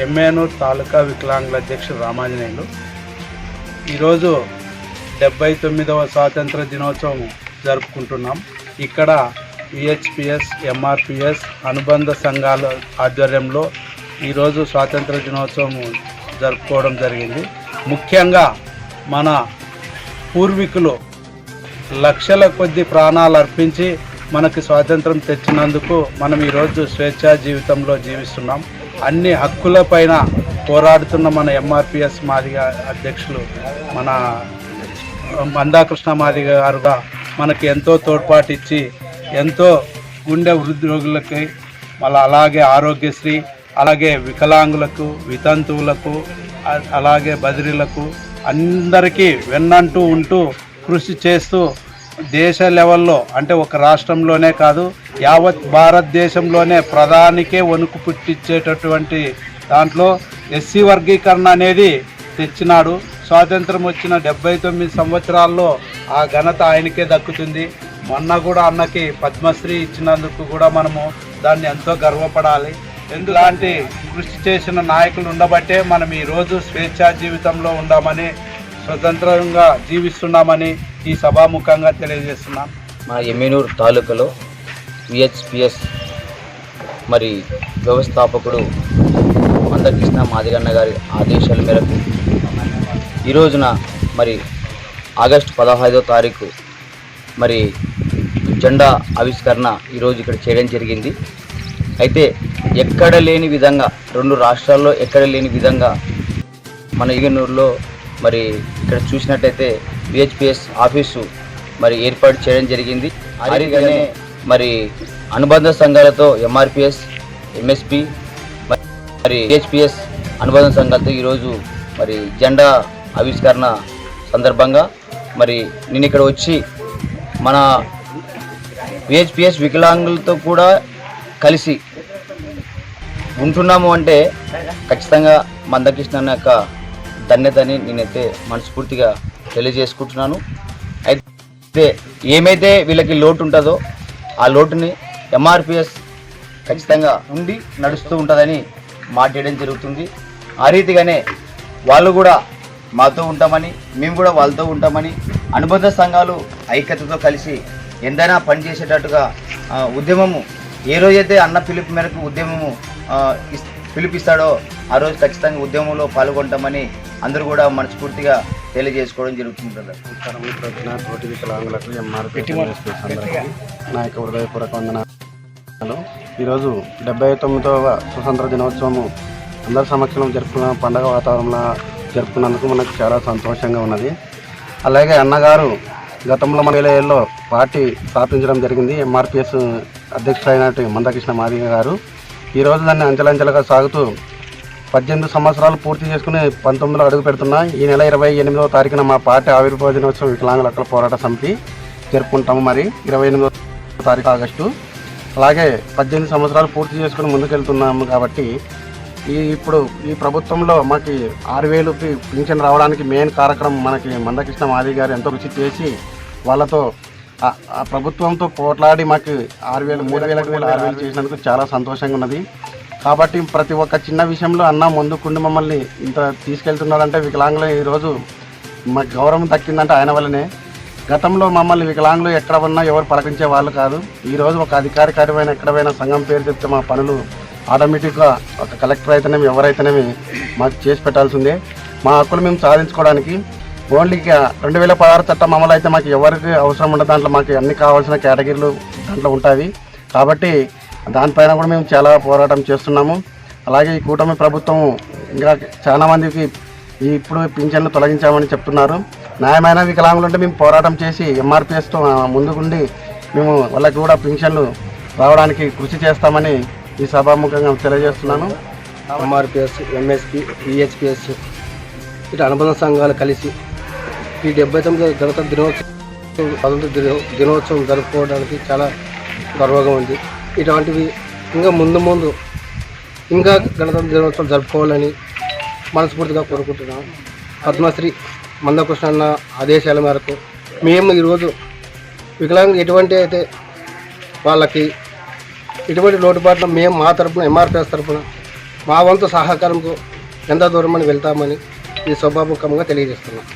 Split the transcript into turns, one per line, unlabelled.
ఎమ్మెనూరు తాలూకా వికలాంగుల అధ్యక్షుడు రామాంజనేయులు. ఈరోజు 79వ స్వాతంత్ర దినోత్సవం జరుపుకుంటున్నాం. ఇక్కడ విహెచ్పిఎస్, ఎంఆర్పిఎస్ అనుబంధ సంఘాల ఆధ్వర్యంలో ఈరోజు స్వాతంత్ర దినోత్సవం జరుపుకోవడం జరిగింది. ముఖ్యంగా మన పూర్వీకులు లక్షల కొద్ది ప్రాణాలు అర్పించి మనకి స్వాతంత్రం తెచ్చినందుకు మనం ఈరోజు స్వేచ్ఛా జీవితంలో జీవిస్తున్నాం. అన్ని హక్కులపైన పోరాడుతున్న మన ఎంఆర్పిఎస్ మాదిగ అధ్యక్షులు మన మందాకృష్ణ మాదిగ గారుగా మనకి ఎంతో తోడ్పాటు ఇచ్చి ఎంతో గుండె హృద్రోగులకి మళ్ళీ అలాగే ఆరోగ్యశ్రీ, అలాగే వికలాంగులకు, వితంతువులకు, అలాగే బదిరీలకు అందరికీ వెన్నంటూ ఉంటూ కృషి చేస్తూ దేశ లెవెల్లో అంటే ఒక రాష్ట్రంలోనే కాదు యావత్ భారతదేశంలోనే ప్రధానికే వణుకు పుట్టించేటటువంటి దాంట్లో ఎస్సీ వర్గీకరణ అనేది తెచ్చినాడు. స్వాతంత్రం వచ్చిన 79 సంవత్సరాల్లో ఆ ఘనత ఆయనకే దక్కుతుంది. మొన్న కూడా అన్నకి పద్మశ్రీ ఇచ్చినందుకు కూడా మనము దాన్ని ఎంతో గర్వపడాలి. ఎందులాంటి కృషి చేసిన నాయకులు ఉండబట్టే మనం ఈరోజు స్వేచ్ఛా జీవితంలో ఉండామని, స్వతంత్రంగా జీవిస్తున్నామని ఈ సభాముఖంగా తెలియజేస్తున్నాం.
మా ఎమ్మెనూరు తాలూకాలో విహెచ్పిఎస్ మరి వ్యవస్థాపకుడు మందకృష్ణ మాదిగన్న గారి ఆదేశాల మేరకు ఈ రోజున మరి ఆగస్టు 15వ తారీఖు మరి జెండా ఆవిష్కరణ ఈరోజు ఇక్కడ చేయడం జరిగింది. అయితే ఎక్కడ లేని విధంగా 2 రాష్ట్రాల్లో ఎక్కడ లేని విధంగా మన ఎమ్మెనూరులో మరి ఇక్కడ చూసినట్టయితే విహెచ్పిఎస్ ఆఫీసు మరి ఏర్పాటు చేయడం జరిగింది. అలాగే మరి అనుబంధ సంఘాలతో ఎంఆర్పిఎస్, ఎంఎస్పి మరి విహెచ్పిఎస్ అనుబంధ సంఘాలతో ఈరోజు మరి జెండా ఆవిష్కరణ సందర్భంగా మరి నేను ఇక్కడ వచ్చి మన విహెచ్పిఎస్ వికలాంగులతో కూడా కలిసి ఉంటున్నాము అంటే ఖచ్చితంగా మందకృష్ణ యొక్క ధన్యతని నేనైతే మనస్ఫూర్తిగా తెలియజేసుకుంటున్నాను. అయితే ఏమైతే వీళ్ళకి లోటు ఉంటుందో ఆ లోటుని ఎంఆర్పిఎస్ ఖచ్చితంగా ఉండి నడుస్తూ ఉంటుందని మాట్లాడడం జరుగుతుంది. ఆ రీతిగానే వాళ్ళు కూడా మాతో ఉంటామని, మేము కూడా వాళ్ళతో ఉంటామని, అనుబంధ సంఘాలు ఐక్యతతో కలిసి ఎంతైనా పనిచేసేటట్టుగా ఉద్యమము ఏ రోజైతే అన్న పిలుపు మేరకు ఉద్యమము పిలిపిస్తాడో ఆ రోజు ఖచ్చితంగా ఉద్యమంలో పాల్గొంటామని అందరూ కూడా మనస్ఫూర్తిగా తెలియజేసుకోవడం జరుగుతుంది.
తోటి వికలాంగులకు ఎంఆర్పిఎస్ నా యొక్క హృదయపూర్వక వందనాలు. ఈరోజు 79వ స్వతంత్ర దినోత్సవము అందరి సమక్షంలో జరుపుకున్న పండగ వాతావరణంలో జరుపుకున్నందుకు మనకు చాలా సంతోషంగా ఉన్నది. అలాగే అన్నగారు గతంలో మన ఏళ్ళలో పార్టీ స్థాపించడం జరిగింది. ఎంఆర్పిఎస్ అధ్యక్షుడైనట్టు మందకృష్ణ మాదిగ గారు ఈరోజు దాన్ని అంచెలంచెలుగా సాగుతూ 18 సంవత్సరాలు పూర్తి చేసుకుని 19లో అడుగు పెడుతున్నా. ఈ నెల 28వ తారీఖున మా పార్టీ ఆవిర్భావ దినోత్సవం వికలాంగుల హక్కుల పోరాట సమితి జరుపుకుంటాము. మరి 28వ తారీఖు ఆగస్టు. అలాగే 18 సంవత్సరాలు పూర్తి చేసుకుని ముందుకెళ్తున్నాము కాబట్టి ఇప్పుడు ఈ ప్రభుత్వంలో మాకు 6,000 పింఛన్ రావడానికి మెయిన్ కార్యక్రమం మనకి మందకృష్ణ మాదిగ గారు ఎంతో కృషి చేసి వాళ్ళతో ఆ ప్రభుత్వంతో పోట్లాడి మాకు 6,000, 3,000, 6,000 చేసినందుకు చాలా సంతోషంగా ఉన్నది. కాబట్టి ప్రతి ఒక్క చిన్న విషయంలో అన్న ముందుకుండి మమ్మల్ని ఇంత తీసుకెళ్తున్నాడంటే వికలాంగులు ఈరోజు మాకు గౌరవం దక్కిందంటే ఆయన వల్లనే. గతంలో మమ్మల్ని వికలాంగులు ఎక్కడ ఉన్నా ఎవరు పలకరించే వాళ్ళు కాదు. ఈరోజు ఒక అధికారికమైన ఎక్కడైనా సంఘం పేరు చెప్తే మా పనులు ఆటోమేటిక్గా ఒక కలెక్టర్ అయితేనేమి ఎవరైతేనేమి మాకు చేసి పెట్టాల్సిందే. మా హక్కులు మేము సాధించుకోవడానికి ఓన్లీ 2016 చట్టం అమలు అయితే మాకు ఎవరికి అవసరం ఉండదు. దాంట్లో మాకు అన్ని కావాల్సిన కేటగిరీలు దాంట్లో ఉంటాయి. కాబట్టి దానిపైన కూడా మేము చాలా పోరాటం చేస్తున్నాము. అలాగే ఈ కూటమి ప్రభుత్వం ఇంకా చాలామందికి ఇప్పుడు పింఛన్లు తొలగించామని చెప్తున్నారు. న్యాయమైన వికలాంగులు అంటే మేము పోరాటం చేసి ఎంఆర్పిఎస్తో ముందుకుండి మేము వాళ్ళకి కూడా పింఛన్లు రావడానికి కృషి చేస్తామని ఈ సభాముఖంగా తెలియజేస్తున్నాను.
ఎంఆర్పిఎస్, ఎంఎస్పి, విహెచ్పిఎస్ ఇటు అనుబంధ సంఘాలు కలిసి ఈ 79వ గణతంత్ర దినోత్సవం జరుపుకోవడానికి చాలా గర్వంగా ఉంది. ఇటువంటివి ఇంకా ముందు ఇంకా గణతంత్ర దినోత్సవం జరుపుకోవాలని మనస్ఫూర్తిగా కోరుకుంటున్నాం. పద్మశ్రీ మందకృష్ణ అన్న ఆదేశాల మేరకు మేము ఈరోజు వికలాంగులు ఎటువంటి అయితే వాళ్ళకి ఎటువంటి లోటుపాట్లు మేము మా తరపున ఎంఆర్పిఎస్ తరపున మా వంతు సహకారంతో ఎంత దూరం అని వెళ్తామని ఈ సభాముఖంగా తెలియజేస్తున్నాం.